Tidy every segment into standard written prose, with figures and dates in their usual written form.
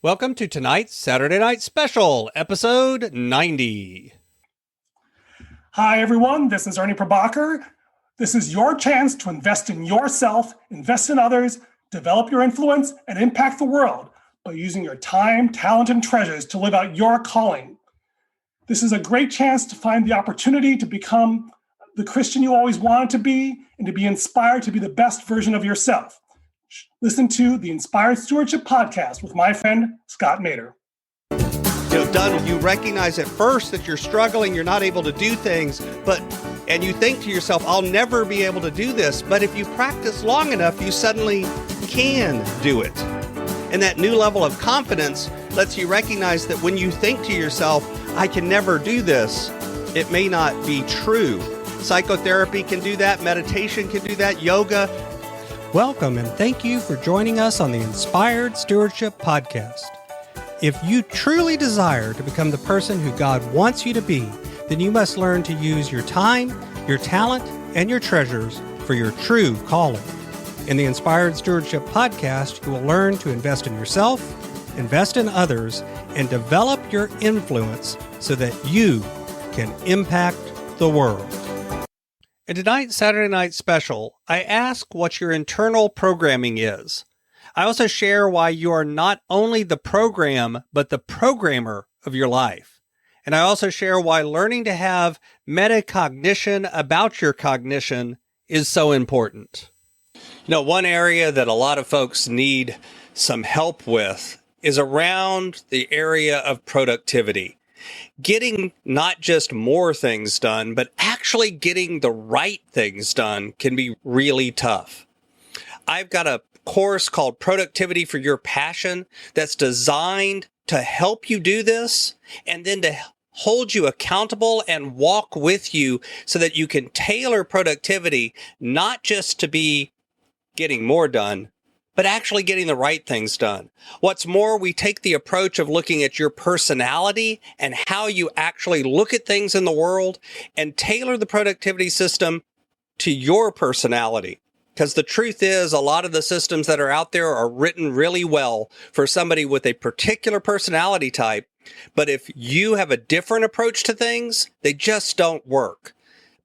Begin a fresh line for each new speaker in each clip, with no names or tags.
Welcome to tonight's Saturday Night Special, episode 90.
Hi, everyone. This is Ernie Prabhakar. This is your chance to invest in yourself, invest in others, develop your influence, and impact the world by using your time, talent, and treasures to live out your calling. This is a great chance to find the opportunity to become the Christian you always wanted to be and to be inspired to be the best version of yourself. Listen to the Inspired Stewardship podcast with my friend, Scott Mader.
Dunn, you recognize at first that you're struggling, you're not able to do things, and you think to yourself, I'll never be able to do this. But if you practice long enough, you suddenly can do it. And that new level of confidence lets you recognize that when you think to yourself, I can never do this, it may not be true. Psychotherapy can do that, meditation can do that, yoga.
Welcome and thank you for joining us on the Inspired Stewardship podcast. If you truly desire to become the person who God wants you to be, then you must learn to use your time, your talent, and your treasures for your true calling. In the Inspired Stewardship podcast, you will learn to invest in yourself, invest in others, and develop your influence so that you can impact the world.
In tonight's Saturday Night Special, I ask what your internal programming is. I also share why you are not only the program, but the programmer of your life. And I also share why learning to have metacognition about your cognition is so important. One area that a lot of folks need some help with is around the area of productivity. Getting not just more things done, but actually getting the right things done can be really tough. I've got a course called Productivity for Your Passion that's designed to help you do this and then to hold you accountable and walk with you so that you can tailor productivity not just to be getting more done, but actually getting the right things done. What's more, we take the approach of looking at your personality and how you actually look at things in the world and tailor the productivity system to your personality. Because the truth is, a lot of the systems that are out there are written really well for somebody with a particular personality type. But if you have a different approach to things, they just don't work.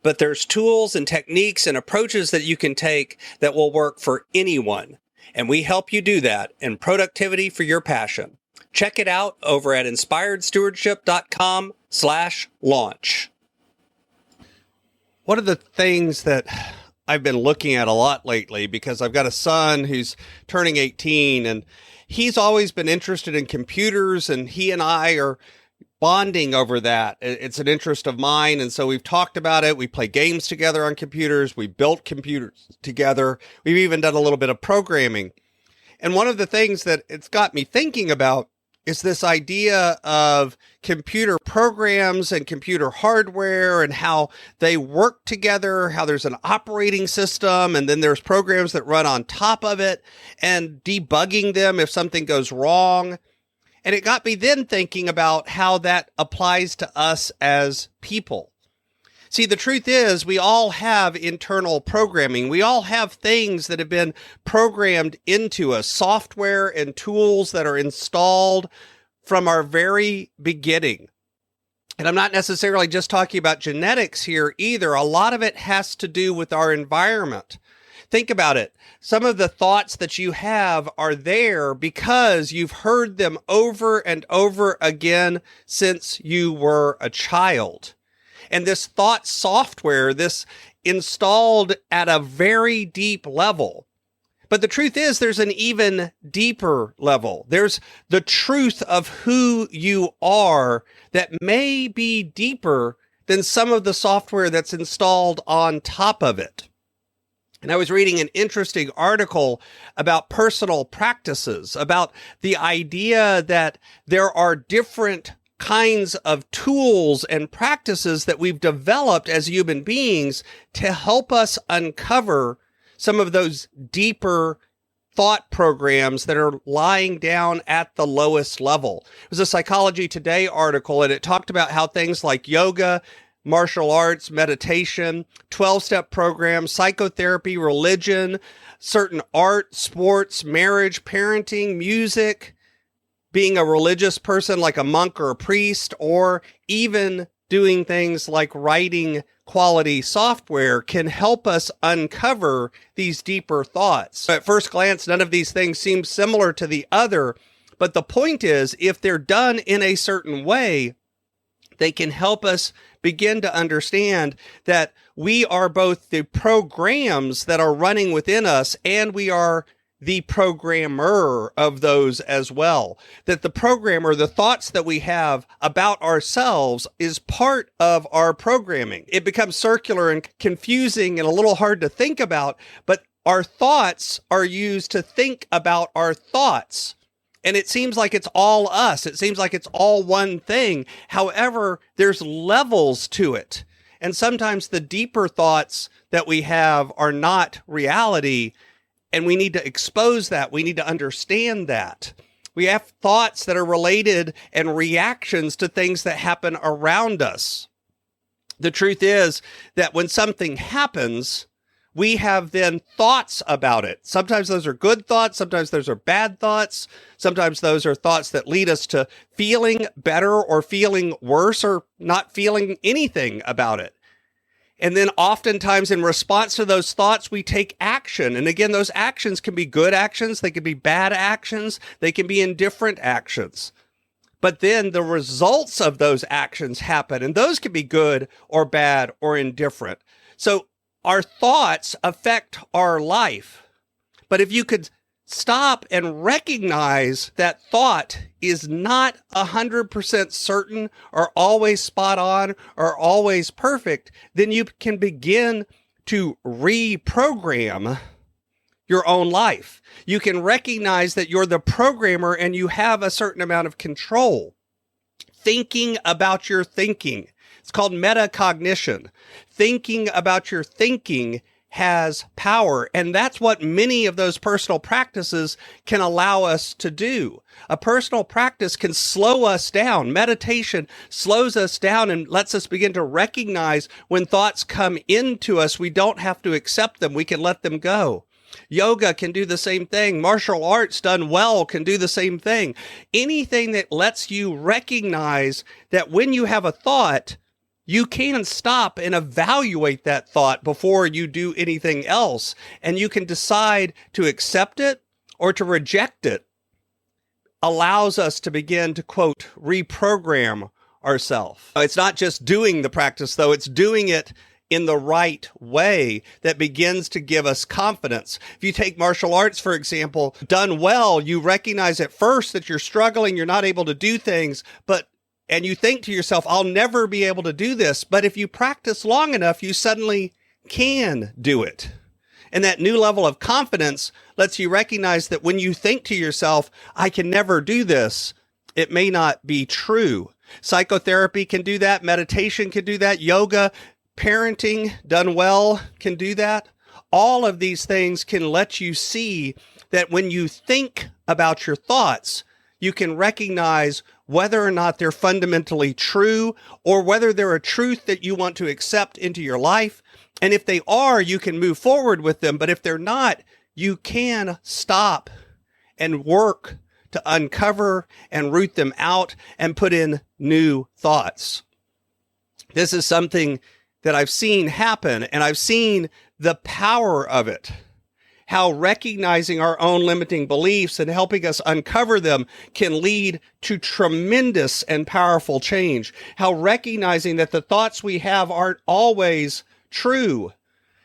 But there's tools and techniques and approaches that you can take that will work for anyone. And we help you do that in Productivity for Your Passion. Check it out over at inspiredstewardship.com/launch. One of the things that I've been looking at a lot lately, because I've got a son who's turning 18, and he's always been interested in computers, and he and I are bonding over that. It's an interest of mine, and so we've talked about it. We play games together on computers. We built computers together. We've even done a little bit of programming. And one of the things that it's got me thinking about is this idea of computer programs and computer hardware and how they work together, how there's an operating system, and then there's programs that run on top of it, and debugging them if something goes wrong. And it got me then thinking about how that applies to us as people. See, the truth is we all have internal programming. We all have things that have been programmed into us, software and tools that are installed from our very beginning. And I'm not necessarily just talking about genetics here either. A lot of it has to do with our environment. Think about it. Some of the thoughts that you have are there because you've heard them over and over again since you were a child. And this thought software, this installed at a very deep level. But the truth is there's an even deeper level. There's the truth of who you are that may be deeper than some of the software that's installed on top of it. And I was reading an interesting article about personal practices, about the idea that there are different kinds of tools and practices that we've developed as human beings to help us uncover some of those deeper thought programs that are lying down at the lowest level. It was a Psychology Today article, and it talked about how things like yoga, martial arts, meditation, 12-step programs, psychotherapy, religion, certain art, sports, marriage, parenting, music, being a religious person like a monk or a priest, or even doing things like writing quality software can help us uncover these deeper thoughts. At first glance, none of these things seem similar to the other, but the point is, if they're done in a certain way, they can help us begin to understand that we are both the programs that are running within us, and we are the programmer of those as well. That the programmer, the thoughts that we have about ourselves, is part of our programming. It becomes circular and confusing and a little hard to think about, but our thoughts are used to think about our thoughts. And it seems like it's all us. It seems like it's all one thing. However, there's levels to it. And sometimes the deeper thoughts that we have are not reality. And we need to expose that. We need to understand that. We have thoughts that are related and reactions to things that happen around us. The truth is that when something happens, we have then thoughts about it. Sometimes those are good thoughts. Sometimes those are bad thoughts. Sometimes those are thoughts that lead us to feeling better or feeling worse or not feeling anything about it. And then oftentimes in response to those thoughts, we take action. And again, those actions can be good actions. They can be bad actions. They can be indifferent actions. But then the results of those actions happen, and those can be good or bad or indifferent. So our thoughts affect our life. But if you could stop and recognize that thought is not 100% certain or always spot on or always perfect, then you can begin to reprogram your own life. You can recognize that you're the programmer and you have a certain amount of control. Thinking about your thinking. It's called metacognition. Thinking about your thinking has power. And that's what many of those personal practices can allow us to do. A personal practice can slow us down. Meditation slows us down and lets us begin to recognize when thoughts come into us. We don't have to accept them. We can let them go. Yoga can do the same thing. Martial arts done well can do the same thing. Anything that lets you recognize that when you have a thought, you can stop and evaluate that thought before you do anything else. And you can decide to accept it or to reject it. Allows us to begin to, quote, reprogram ourselves. It's not just doing the practice, though. It's doing it in the right way that begins to give us confidence. If you take martial arts, for example, done well, you recognize at first that you're struggling, you're not able to do things, and you think to yourself, I'll never be able to do this. But if you practice long enough, you suddenly can do it. And that new level of confidence lets you recognize that when you think to yourself, I can never do this, it may not be true. Psychotherapy can do that. Meditation can do that. Yoga, parenting done well can do that. All of these things can let you see that when you think about your thoughts, you can recognize whether or not they're fundamentally true or whether they're a truth that you want to accept into your life. And if they are, you can move forward with them. But if they're not, you can stop and work to uncover and root them out and put in new thoughts. This is something that I've seen happen, and I've seen the power of it. How recognizing our own limiting beliefs and helping us uncover them can lead to tremendous and powerful change. How recognizing that the thoughts we have aren't always true,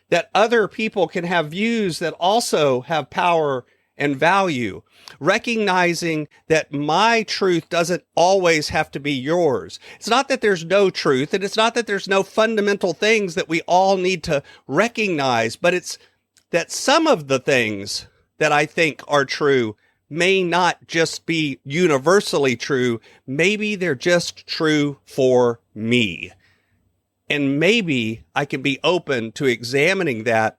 that other people can have views that also have power and value. Recognizing that my truth doesn't always have to be yours. It's not that there's no truth, and it's not that there's no fundamental things that we all need to recognize, but it's that some of the things that I think are true may not just be universally true. Maybe they're just true for me. And maybe I can be open to examining that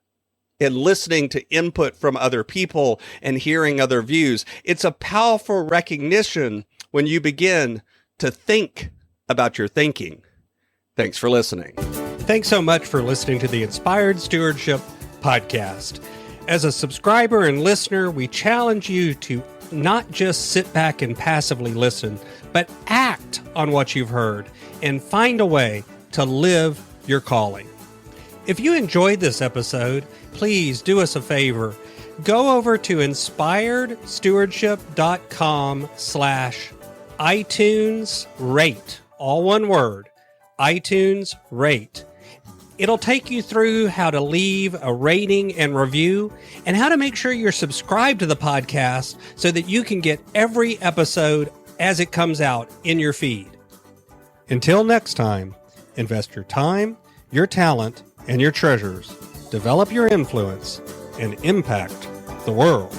and listening to input from other people and hearing other views. It's a powerful recognition when you begin to think about your thinking. Thanks for listening.
Thanks so much for listening to the Inspired Stewardship podcast. As a subscriber and listener, we challenge you to not just sit back and passively listen, but act on what you've heard and find a way to live your calling. If you enjoyed this episode, please do us a favor. Go over to inspiredstewardship.com/iTunes rate, all one word, iTunes rate. It'll take you through how to leave a rating and review and how to make sure you're subscribed to the podcast so that you can get every episode as it comes out in your feed. Until next time, invest your time, your talent, and your treasures. Develop your influence and impact the world.